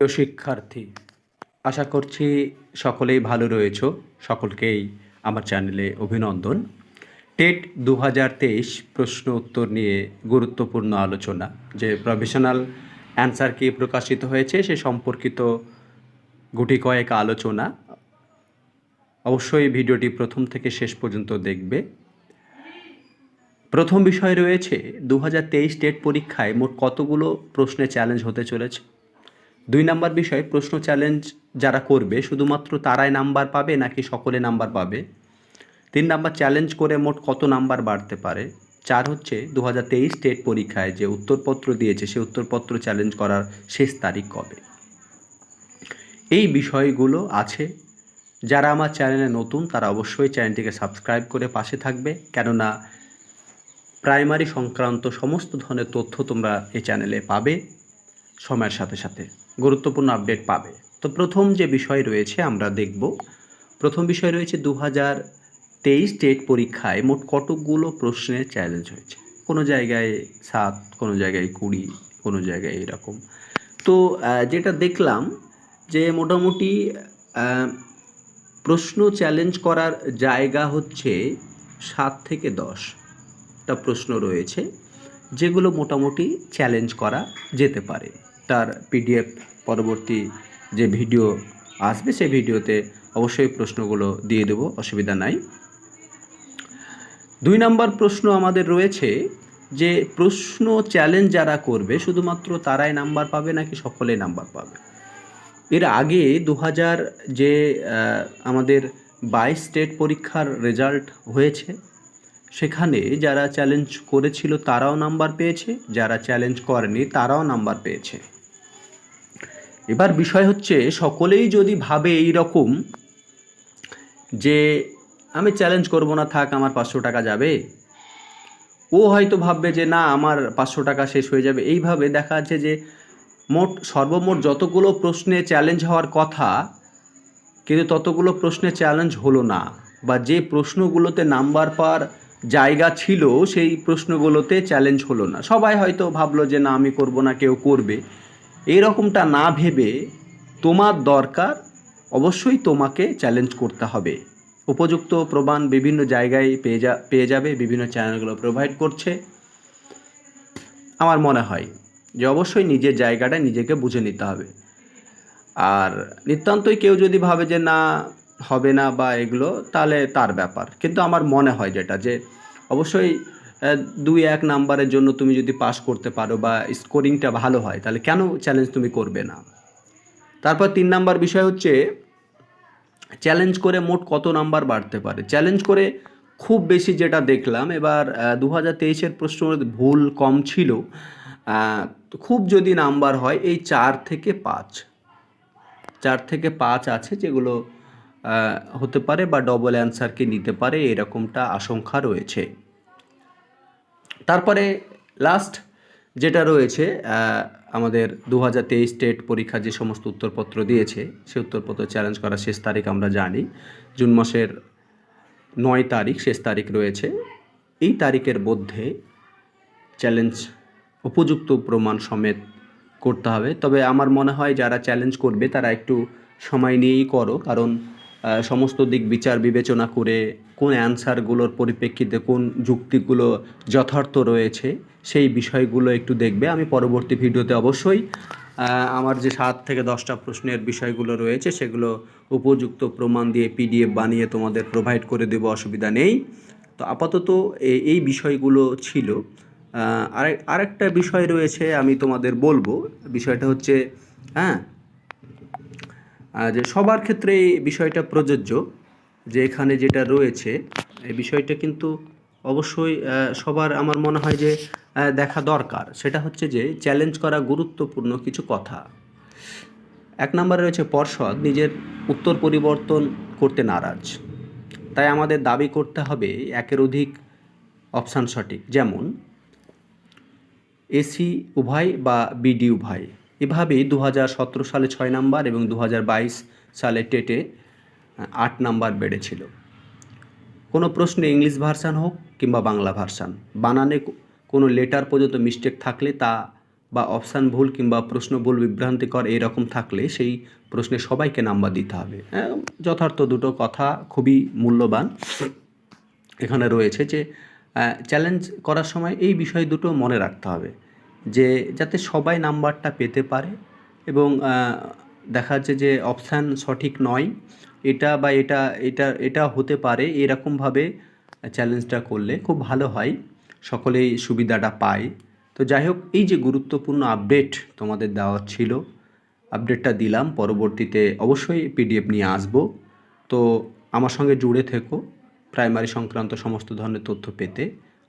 প্রিয় শিক্ষার্থী, আশা করছি সকলেই ভালো রয়েছো। সকলকেই আমার চ্যানেলে অভিনন্দন। টেট 2023 প্রশ্ন উত্তর নিয়ে গুরুত্বপূর্ণ আলোচনা, যে প্রভিশনাল অ্যান্সার কি প্রকাশিত হয়েছে সে সম্পর্কিত গুটি কয়েক আলোচনা। অবশ্যই ভিডিওটি প্রথম থেকে শেষ পর্যন্ত দেখবে। প্রথম বিষয় রয়েছে 2023 টেট পরীক্ষায় মোট কতগুলো প্রশ্নে চ্যালেঞ্জ হতে চলেছে। 2 নাম্বার বিষয়, প্রশ্ন চ্যালেঞ্জ যারা করবে শুধুমাত্র তারাই নাম্বার পাবে নাকি সকলে নাম্বার পাবে। 3 নাম্বার, চ্যালেঞ্জ করে মোট কত নাম্বার বাড়তে পারে। 4 হচ্ছে 2023 টেট পরীক্ষায় যে উত্তরপত্র দিয়েছে সে উত্তরপত্র চ্যালেঞ্জ করার শেষ তারিখ কবে। এই বিষয়গুলো আছে। যারা আমার চ্যানেলে নতুন তারা অবশ্যই চ্যানেলটিকে সাবস্ক্রাইব করে পাশে থাকবে, কেননা প্রাইমারি সংক্রান্ত সমস্ত ধরনের তথ্য তোমরা এই চ্যানেলে পাবে, সময়ের সাথে সাথে গুরুত্বপূর্ণ আপডেট পাবে। তো প্রথম যে বিষয় রয়েছে আমরা দেখব। প্রথম বিষয় রয়েছে 2023 টেট পরীক্ষায় মোট কতগুলো প্রশ্নের চ্যালেঞ্জ হয়েছে। কোনো জায়গায় 7, কোনো জায়গায় 20, কোনো জায়গায় এরকম। তো যেটা দেখলাম যে মোটামুটি প্রশ্ন চ্যালেঞ্জ করার জায়গা হচ্ছে 7 থেকে 10টা প্রশ্ন রয়েছে, যেগুলো মোটামুটি চ্যালেঞ্জ করা যেতে পারে। তার পিডিএফ পরবর্তী যে ভিডিও আসবে সেই ভিডিওতে অবশ্যই প্রশ্নগুলো দিয়ে দেবো, অসুবিধা নাই। 2 নাম্বার প্রশ্ন আমাদের রয়েছে যে প্রশ্ন চ্যালেঞ্জ যারা করবে শুধুমাত্র তারাই নাম্বার পাবে নাকি সকলেই নাম্বার পাবে। এর আগে 2000 যে আমাদের 22 স্টেট পরীক্ষার রেজাল্ট হয়েছে, সেখানে যারা চ্যালেঞ্জ করেছিল তারাও নাম্বার পেয়েছে, যারা চ্যালেঞ্জ করেনি তারাও নাম্বার পেয়েছে। এবার বিষয় হচ্ছে সকলেই যদি ভাবে এই রকম যে আমি চ্যালেঞ্জ করব না, থাক আমার 500 টাকা যাবে, ও হয়তো ভাববে যে না আমার 500 টাকা শেষ হয়ে যাবে। এইভাবে দেখা যাচ্ছে যে সর্বমোট যতগুলো প্রশ্নে চ্যালেঞ্জ হওয়ার কথা কিন্তু ততগুলো প্রশ্নে চ্যালেঞ্জ হলো না, বা যে প্রশ্নগুলোতে নাম্বার পাওয়ার জায়গা ছিল সেই প্রশ্নগুলোতে চ্যালেঞ্জ হলো না। সবাই হয়তো ভাবলো যে না আমি করব না, কেউ করবে। এইরকমটা না ভেবে তোমার দরকার, অবশ্যই তোমাকে চ্যালেঞ্জ করতে হবে। উপযুক্ত প্রমাণ বিভিন্ন জায়গায় পেয়ে যাবে, বিভিন্ন চ্যানেলগুলো প্রোভাইড করছে। আমার মনে হয় যে অবশ্যই নিজের জায়গাটা নিজেকে বুঝে নিতে হবে। আর নিতান্তই কেউ যদি ভাবে যে না হবে না বা এগুলো, তাহলে তার ব্যাপার। কিন্তু আমার মনে হয় যেটা, যে অবশ্যই 2-1 নাম্বারের জন্য তুমি যদি পাস করতে পারো বা স্কোরিংটা ভালো হয়, তাহলে কেন চ্যালেঞ্জ তুমি করবে না। তারপর 3 নাম্বার বিষয় হচ্ছে চ্যালেঞ্জ করে মোট কত নাম্বার বাড়তে পারে। চ্যালেঞ্জ করে খুব বেশি যেটা দেখলাম এবার 2023-এর প্রশ্নের ভুল কম ছিল। খুব যদি নাম্বার হয় এই 4 থেকে 5 আছে, যেগুলো হতে পারে বা ডবল অ্যান্সারকে নিতে পারে, এরকমটা আশঙ্কা রয়েছে। তারপরে লাস্ট যেটা রয়েছে, আমাদের 2023 টেট পরীক্ষা যে সমস্ত উত্তরপত্র দিয়েছে সে উত্তরপত্র চ্যালেঞ্জ করার শেষ তারিখ আমরা জানি, জুন মাসের 9 তারিখ শেষ তারিখ রয়েছে। এই তারিখের মধ্যে চ্যালেঞ্জ উপযুক্ত প্রমাণ সমেত করতে হবে। তবে আমার মনে হয় যারা চ্যালেঞ্জ করবে তারা একটু সময় নিয়েই করো, কারণ সমস্ত দিক বিচার বিবেচনা করে কোন অ্যান্সারগুলোর পরিপ্রেক্ষিতে কোন যুক্তিগুলো যথার্থ রয়েছে সেই বিষয়গুলো একটু দেখবে। আমি পরবর্তী ভিডিওতে অবশ্যই আমার যে 7 থেকে 10টা প্রশ্নের বিষয়গুলো রয়েছে সেগুলো উপযুক্ত প্রমাণ দিয়ে পিডিএফ বানিয়ে তোমাদের প্রোভাইড করে দেবো, অসুবিধা নেই। তো আপাতত এই বিষয়গুলো ছিল। আরেকটা বিষয় রয়েছে আমি তোমাদের বলবো, বিষয়টা হচ্ছে যে সবার ক্ষেত্রে এই বিষয়টা প্রযোজ্য, যে এখানে যেটা রয়েছে এই বিষয়টা কিন্তু অবশ্যই সবার আমার মনে হয় যে দেখা দরকার। সেটা হচ্ছে যে চ্যালেঞ্জ করা গুরুত্বপূর্ণ কিছু কথা। 1 নম্বরে রয়েছে পর্ষদ নিজের উত্তর পরিবর্তন করতে নারাজ, তাই আমাদের দাবি করতে হবে একের অধিক অপশান সঠিক, যেমন এসি উভয় বা বিডি উভয়। এভাবেই 2017 সালে 6 নাম্বার এবং 2022 সালে টেটে 8 নাম্বার বেড়েছিল। কোনো প্রশ্নে ইংলিশ ভার্সান হোক কিংবা বাংলা ভার্সান, বানানে কোনো লেটার পর্যন্ত মিস্টেক থাকলে তা বা অপশান ভুল কিংবা প্রশ্ন ভুল বিভ্রান্তিকর এরকম থাকলে সেই প্রশ্নে সবাইকে নাম্বার দিতে হবে। যথার্থ দুটো কথা খুবই মূল্যবান এখানে রয়েছে যে চ্যালেঞ্জ করার সময় এই বিষয় দুটো মনে রাখতে হবে যে যাতে সবাই নাম্বারটা পেতে পারে এবং দেখা যাচ্ছে যে অপশান সঠিক নয় এটা বা এটা হতে পারে, এরকমভাবে চ্যালেঞ্জটা করলে খুব ভালো হয়, সকলেই সুবিধাটা পায়। তো যাই হোক, এই যে গুরুত্বপূর্ণ আপডেট তোমাদের দেওয়া ছিল, আপডেটটা দিলাম। পরবর্তীতে অবশ্যই পিডিএফ নিয়ে আসবো। তো আমার সঙ্গে জুড়ে থেকো প্রাইমারি সংক্রান্ত সমস্ত ধরনের তথ্য পেতে।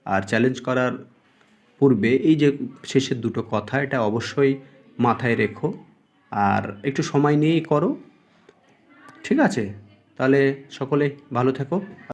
আর চ্যালেঞ্জ করার পূর্বে এই যে শেষের দুটো কথা, এটা অবশ্যই মাথায় রেখো আর একটু সময় নিয়েই করো, ঠিক আছে? তাহলে সকলে ভালো থেকো।